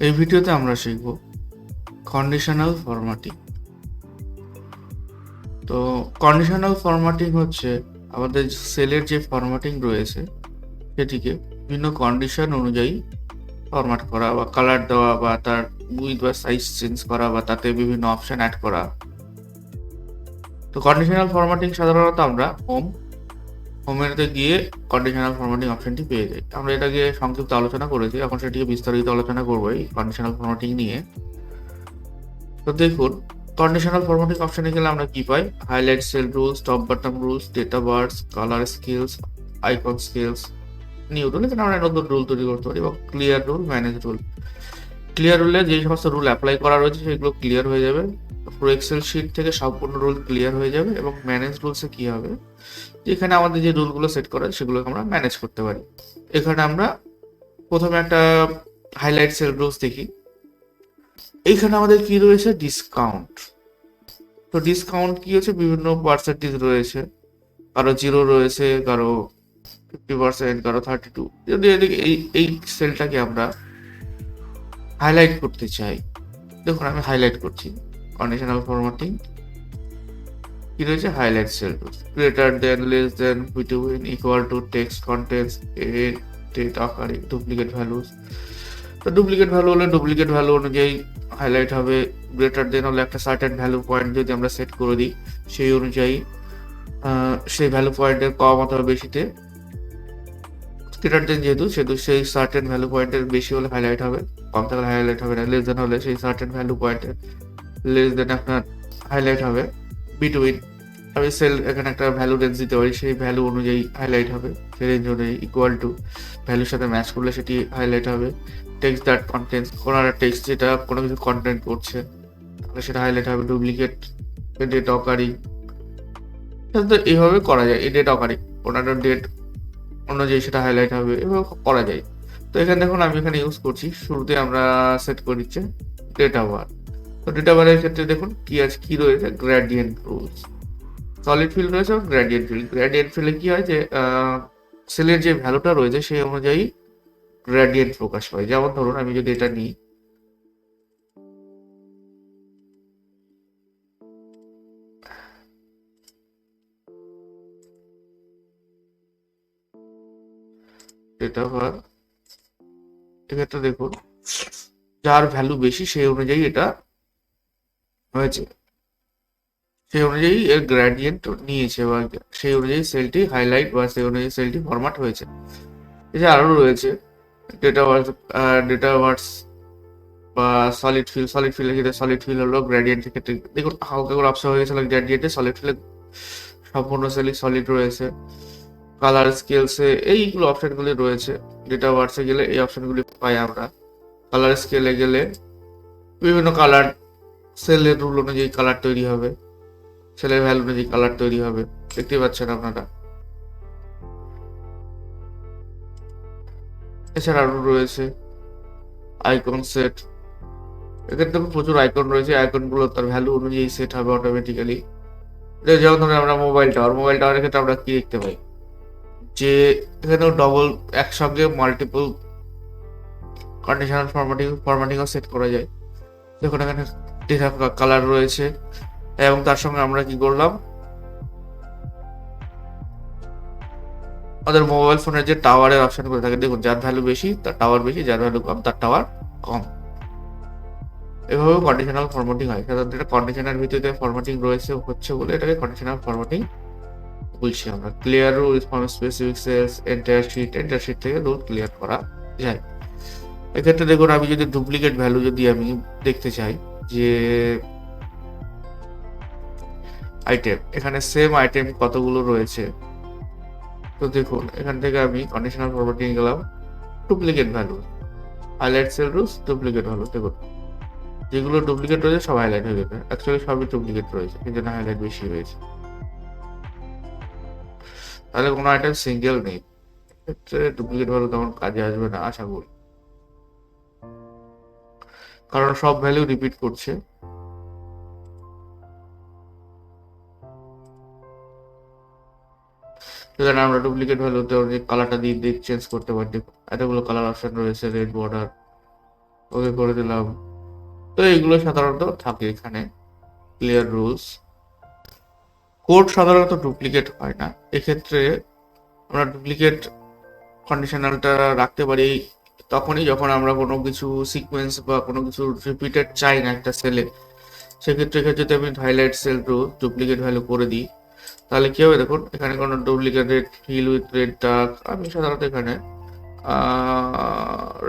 এই ভিডিওতে আমরা শিখব কন্ডিশনাল ফরম্যাটিং। তো কন্ডিশনাল ফরম্যাটিং হচ্ছে আমাদের সেলের যে ফরম্যাটিং রয়েছে সেটিকে বিভিন্ন কন্ডিশন অনুযায়ী ফরম্যাট করা বা কালার দেওয়া বা তার উইথ বা সাইজ চেঞ্জ করা বা তাতে বিভিন্ন অপশন অ্যাড করা। তো কন্ডিশনাল ফরম্যাটিং সাধারণত আমরা হোমেতে গিয়ে কন্ডিশনাল ফরম্যাটিং অপশনটি পেয়ে যাই। আমরা এটাকে সংক্ষিপ্ত আলোচনা করেছি, এখন সেটিকে বিস্তারিত আলোচনা করবো এই কন্ডিশনাল ফরম্যাটিং নিয়ে। তো দেখুন, কন্ডিশনাল ফরম্যাটিং অপশনে গেলে আমরা কি পাই? Highlight cell rules, top bottom rules, data bars, colour scales, icon scales, new rule. এখানে আমরা নতুন রুল তৈরি করতে পারি, এবং clear rule, manage rule. Clear রুলে যে সমস্ত রুল অ্যাপ্লাই করা রয়েছে সেগুলো ক্লিয়ার হয়ে যাবে, পুরো এক্সেল শিট থেকে সম্পূর্ণ রুল ক্লিয়ার হয়ে যাবে। এবং ম্যানেজ রুলসে কি হবে, যেখানে আমাদের যে রুলগুলো সেট করা আছে সেগুলোকে আমরা ম্যানেজ করতে পারি। এখানে আমরা প্রথমে একটা হাইলাইট সেল রুলস দেখি। এইখানে আমাদের কি রয়েছে? ডিসকাউন্ট। তো ডিসকাউন্ট কি হচ্ছে? বিভিন্ন পার্সেন্টেজ রয়েছে, কারো 0 রয়েছে, কারো 50%, কারো 32। যদি এদিকে এই সেলটাকে আমরা হাইলাইট করতে চাই, দেখুন আমি হাইলাইট করছি। কন্ডিশনাল ফরম্যাটিং কি রয়েছে? Highlight cell rules, greater than, less than, between, equal to, text contents, date আকারে, ডুপ্লিকেট ভ্যালুস। তো ডুপ্লিকেট ভ্যালু হলে ডুপ্লিকেট ভ্যালু অনুযায়ী হাইলাইট হবে। গ্রেটার দেন হলে একটা সার্টেন ভ্যালু পয়েন্ট যদি আমরা সেট করে দিই, সেই অনুযায়ী সেই ভ্যালু পয়েন্টের কম অথবা বেশিতে, গ্রেটার দেন যেহেতু সেহেতু সেই সার্টেন ভ্যালু পয়েন্টের বেশি হলে হাইলাইট হবে, কম থাকলে হাইলাইট হবে না। লেস দেন হলে সেই সার্টেন ভ্যালু পয়েন্টের লেস দেন আপনার হাইলাইট হবে। বিটুইন, আমি সেল এখানে একটা ভ্যালু রেঞ্জ দিতে পারি, সেই ভ্যালু অনুযায়ী হাইলাইট হবে, সেই রেঞ্জ অনুযায়ী। ইকুয়াল টু, ভ্যালুর সাথে ম্যাচ করলে সেটি হাইলাইট হবে। টেক্সট দ্যাট কন্টেন্টস, কোনো একটা টেক্সট যেটা কোনো কিছু কন্টেন্ট করছে তাহলে সেটা হাইলাইট হবে। ডুপ্লিকেট, ডেট অকারিং, তো এইভাবে করা যায়। এই ডেট অকারিং, কোনো একটা ডেট অনুযায়ী সেটা হাইলাইট হবে, এভাবে করা যায়। তো এখানে দেখুন আমি এখানে ইউজ করছি, শুরুতে আমরা সেট করে দিচ্ছে ডেটা বার। তো ডেটা বারের ক্ষেত্রে দেখুন কি আছে, কি রয়েছে? গ্রেডিয়েন্ট রুলস, সলিড ফিল রয়েছে এবং গ্রেডিয়েন্ট ফিল। গ্রেডিয়েন্ট ফিলে কি হয় যে সেলের যে ভ্যালুটা রয়েছে সেই অনুযায়ী গ্রেডিয়েন্ট প্রকাশ পায়। যেমন ধরুন আমি যদি এটা নিই, ডেটা বার, এক্ষেত্রে দেখুন যার ভ্যালু বেশি সেই অনুযায়ী এটা হয়েছে, সেই অনুযায়ী এর গ্রেডিয়েন্ট নিয়েছে, বা সেই অনুযায়ী সেলটি হাইলাইট বা সেই অনুযায়ী সেলটি ফরম্যাট হয়েছে। এছাড়া আরও রয়েছে ডেটা ওয়ার্স, ডেটা ওয়ার্স বা সলিড ফিল। সলিড ফিলের ক্ষেত্রে সলিড ফিল হলো গ্রেডিয়েন্টের ক্ষেত্রে দেখুন হালকা করে অপশন হয়ে গেছিল গ্রেডিয়েন্টে। সলিড ফিলে সম্পূর্ণ সেলই সলিড রয়েছে। কালার স্কেলসে এইগুলো অপশনগুলি রয়েছে। ডেটা ওয়ার্সে গেলে এই অপশনগুলি পাই আমরা। কালার স্কেলে গেলে বিভিন্ন কালার, সেলের রুল অনুযায়ী কালার তৈরি হবে, সেলের ভ্যালু অনুযায়ী কালার তৈরি হবে, দেখতে পাচ্ছেন আপনারা। এছাড়া আরও রয়েছে আইকন সেট। এক্ষেত্রে প্রচুর আইকন রয়েছে, আইকনগুলো তার ভ্যালু অনুযায়ী সেট হবে অটোমেটিক্যালি। যেমন ধরুন আমরা মোবাইল টাওয়ার, মোবাইল টাওয়ারের ক্ষেত্রে আমরা কি দেখতে পাই যে এখানেও ডবল, একসঙ্গে মাল্টিপল কন্ডিশনাল ফরম্যাটিংও সেট করা যায়। দেখুন এখানে ডেটা কালার রয়েছে, এবং তার সঙ্গে আমরা কি করলাম, আমাদের মোবাইল ফোনের যে টাওয়ারের অপশন করে থাকে, দেখুন যার ভ্যালু বেশি তার টাওয়ার বেশি, যার ভ্যালু কম তার টাওয়ার কম। এভাবে কন্ডিশনাল ফরম্যাটিং হয়। সাধারণত এটা কন্ডিশনাল ভিত্তিতে ফরম্যাটিং রয়েছে হচ্ছে বলে এটাকে কন্ডিশনাল ফরম্যাটিং বলছি আমরা। Clear rule from specific cells, entire sheet থেকে রুল ক্লিয়ার করা যায়। এক্ষেত্রে দেখুন আমি যদি ডুপ্লিকেট ভ্যালু যদি আমি দেখতে চাই, যে আইটেম, এখানে সেম আইটেম কতগুলো রয়েছে, তো দেখুন এখান থেকে আমি কন্ডিশনাল ফরম্যাটিং গেলাম, duplicate value, highlight cell rules, duplicate value. দেখুন যেগুলো ডুপ্লিকেট রয়েছে সব হাইলাইট হয়ে যাবে, অ্যাকচুয়ালি সবই ডুপ্লিকেট রয়েছে, এই জন্য হাইলাইট বেশি হয়েছে। তাহলে কোনো আইটেম সিঙ্গেল নেই, ক্ষেত্রে ডুপ্লিকেট ভ্যালু তেমন কাজে আসবে না আশা করি, কারণ সব ভ্যালু রিপিট করছে। এখানে আমরা ডুপ্লিকেট ভ্যালুতে কালারটা দিয়ে চেঞ্জ করতে পারি। এতগুলো কালার অপশন রয়েছে, রেড বর্ডার, ওকে করে দিলাম। তো এইগুলো সাধারণত থাকে এখানে ক্লিয়ার রুলস। কোড সাধারণত ডুপ্লিকেট হয় না, এক্ষেত্রে আমরা ডুপ্লিকেট কন্ডিশনালটা রাখতে পারি তখনই যখন আমরা কোনো কিছু সিকোয়েন্স বা কোনো কিছু রিপিটেড চাই না একটা সেলে। সেক্ষেত্রে যদি আমি highlight cell to duplicate value করে দিই, তাহলে কি হবে দেখুন, এখানে কোনো duplicate red fill with red dark, আমি সাধারণত এখানে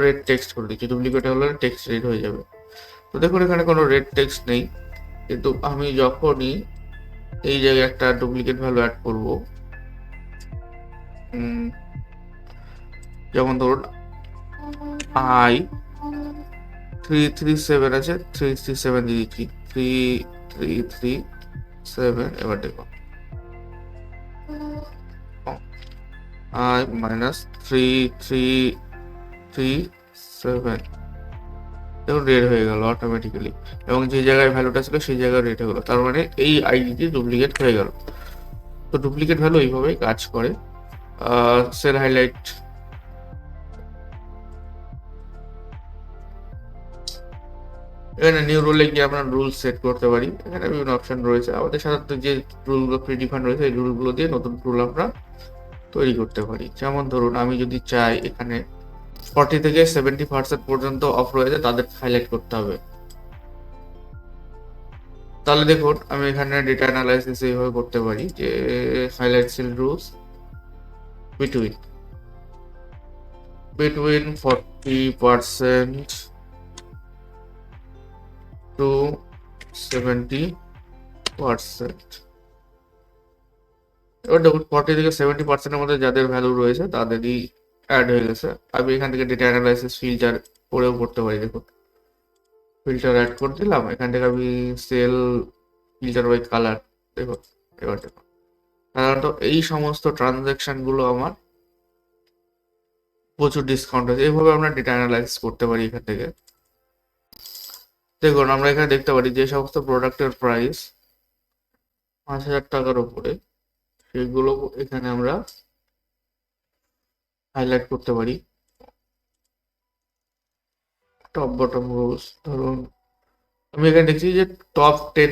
রেড টেক্সট করে দিচ্ছি, ডুপ্লিকেট হলে টেক্সট রেড হয়ে যাবে। তো দেখুন এখানে কোনো রেড টেক্সট নেই, কিন্তু আমি যখনই এই জায়গায় একটা ডুপ্লিকেট ভ্যালু অ্যাড করব, যেমন ধরুন i337 আছে, 337 দিয়ে দিচ্ছি, 3337। এবার দেখো i-3337, দেখুন রেড হয়ে গেল অটোমেটিক্যালি, এবং যে জায়গায় ভ্যালুটা ছিল সেই জায়গায় রেড হয়ে গেল, তার মানে এই আইডিটি ডুপ্লিকেট হয়ে গেল। তো ডুপ্লিকেট ভ্যালু এইভাবেই কাজ করে। সেল হাইলাইট, এখানে নিউ রুলে গিয়ে আমরা রুল সেট করতে পারি, এখানে বিভিন্ন অপশন রয়েছে। আমাদের সাধারণত যে রুলগুলো প্রিডিফাইন রয়েছে এই রুলগুলো দিয়ে নতুন রুল আমরা তৈরি করতে পারি। যেমন ধরুন আমি যদি চাই এখানে 40 থেকে 70% পর্যন্ত অফ রয়েছে তাদের হাইলাইট করতে হবে, তাহলে দেখুন আমি এখানে ডেটা অ্যানালাইসিস এইভাবে করতে পারি যে highlight cell rules between 40% to 70%। এবার দেখুন 40 থেকে 70%-এর মধ্যে যাদের ভ্যালু রয়েছে তাদেরই অ্যাড হয়ে গেছে। আমি এখান থেকে ডেটা অ্যানালাইসিস ফিল্টার করেও করতে পারি, দেখুন ফিল্টার অ্যাড করে দিলাম, এখান থেকে আমি সেল ফিল্টার বাই কালার, দেখুন এবার দেখুন সাধারণত এই সমস্ত ট্রানজ্যাকশনগুলো আমার প্রচুর ডিসকাউন্ট আছে। এইভাবে আমরা ডেটা অ্যানালাইসিস করতে পারি এখান থেকে। দেখুন আমরা এখানে দেখতে পারি যে সমস্ত প্রোডাক্টের প্রাইস 5,000 টাকার উপরে, সেগুলো এখানে আমরা হাইলাইট করতে পারি। টপ বটম রোজ, ধরুন আমি এখানে দেখছি যে টপ 10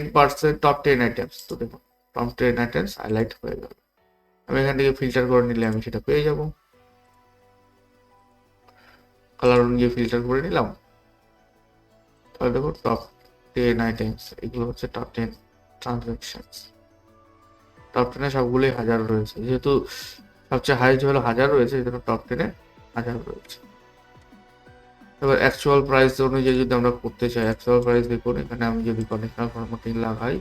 আইটেমস, তো দেখুন টপ 10 আইটেমস হাইলাইট হয়ে গেল। আমি এখান থেকে ফিল্টার করে নিলে আমি সেটা পেয়ে যাব, কালার অনুযায়ী ফিল্টার করে নিলাম, তাহলে দেখুন টপ 10 আইটেমস, এগুলো হচ্ছে টপ 10 ট্রানজাকশনস। টপ 10-এ সবগুলোই 1000 রয়েছে, যেহেতু সবচেয়ে হাইস্ট ভ্যালু 1000 রয়েছে, এই জন্য টপ 10-এ 1000 রয়েছে। এবার অ্যাকচুয়াল প্রাইস অনুযায়ী যদি আমরা করতে চাই, অ্যাকচুয়াল প্রাইস দেখুন এখানে আমি যদি কন্ডিশনাল ফরম্যাটিং লাগাই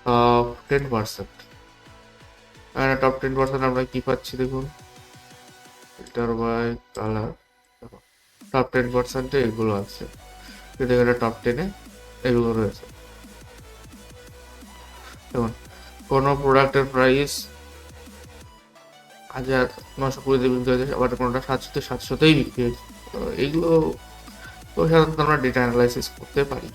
টপ 10%, এখানে টপ 10% আমরা কি পাচ্ছি দেখুন, ফিল্টার বাই কালার, টপ 10%-এ এগুলো আছে, কিন্তু এখানে টপ 10-এ এগুলো রয়েছে। দেখুন কোনো প্রোডাক্টের প্রাইস 1920-তে বিক্রি হয়েছে, আবার কোনোটা 700-তেই বিক্রি হয়েছে। তো এইগুলো তো সাধারণত আমরা ডেটা অ্যানালাইসিস করতে পারি।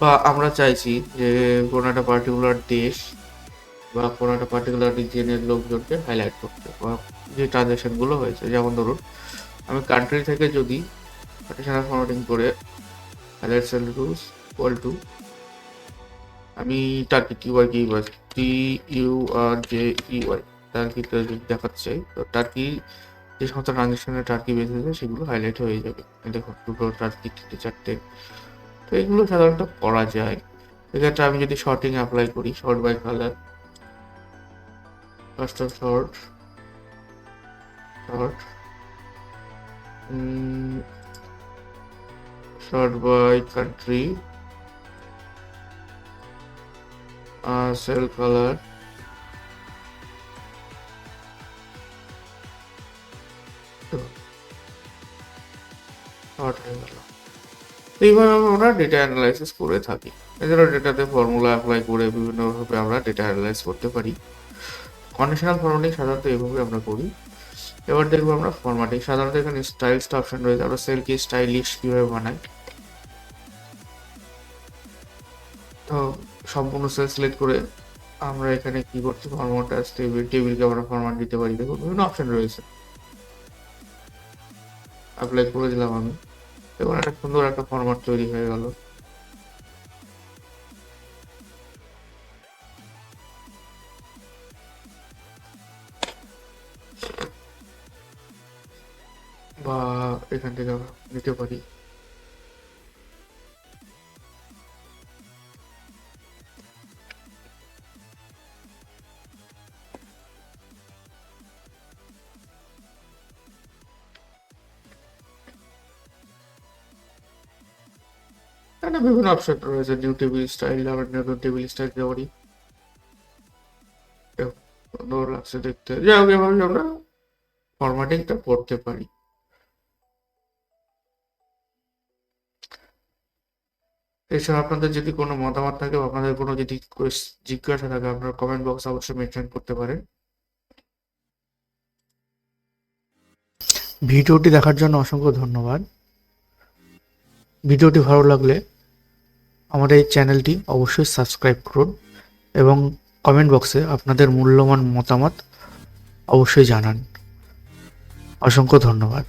বা আমরা চাইছি যে কোনো একটা পার্টিকুলার দেশ বা কোনো একটা পার্টিকুলার রিজিয়নের লোকজনকে হাইলাইট করতে, বা যে ট্রানজ্যাকশনগুলো হয়েছে, যেমন ধরুন আমি কান্ট্রি থেকে যদি পার্টিশনাল ফরম্যাটিং করে highlight cell rules equal to, আমি টার্কি TURKEY টার্কিতে যদি দেখাতে চাই, তো টার্কি যে সমস্ত ট্রানজ্যাকশনে টার্কি বেঁচেছে সেগুলো হাইলাইট হয়ে যাবে। দেখুন দুটো টার্কি, 3-4টে, তো এগুলো সাধারণত করা যায়। এক্ষেত্রে আমি যদি শর্টিং অ্যাপ্লাই করি, sort by colour, first of sort by country, cell colour, sort হয়ে গেল। এইভাবে আমরা ডেটা অ্যানালাইসিস করে থাকি। এছাড়াও ডেটাতে ফর্মুলা অ্যাপ্লাই করে বিভিন্নভাবে আমরা ডেটা অ্যানালাইজ করতে পারি। কন্ডিশনাল ফরম্যাটিং সাধারণত এইভাবে আমরা করি। এবার দেখবো আমরা ফরম্যাটিং, সাধারণত এখানে স্টাইলসটা অপশন রয়েছে, আমরা সেলকে স্টাইলিশ কিভাবে বানাই। তো সম্পূর্ণ সেল সিলেক্ট করে আমরা এখানে কি করছি, ফরম্যাট অ্যাজ টেবিলকে আমরা ফরম্যাট দিতে পারি। দেখুন বিভিন্ন অপশন রয়েছে। অ্যাপ্লাই করে দিলাম আমি, এবং একটা সুন্দর একটা ফরম্যাট তৈরি হয়ে গেল। বা এখান থেকে আমরা নিতে পারি। এখানে বিভিন্ন অপশন রয়েছে, নিউ টেবিল স্টাইল, আবার নতুন টেবিল স্টাইল দিতে পারি। সুন্দর লাগছে দেখতে। যাই হোক, এভাবে আমরা ফরম্যাটিংটা করতে পারি। এছাড়া আপনাদের যদি কোনো মতামত থাকে বা আপনাদের কোনো যদি জিজ্ঞাসা থাকে, আপনারা কমেন্ট বক্সে অবশ্যই মেনশন করতে পারেন। ভিডিওটি দেখার জন্য অসংখ্য ধন্যবাদ। ভিডিওটি ভালো লাগলে আমাদের এই চ্যানেলটি অবশ্যই সাবস্ক্রাইব করুন এবং কমেন্ট বক্সে আপনাদের মূল্যবান মতামত অবশ্যই জানান। অসংখ্য ধন্যবাদ।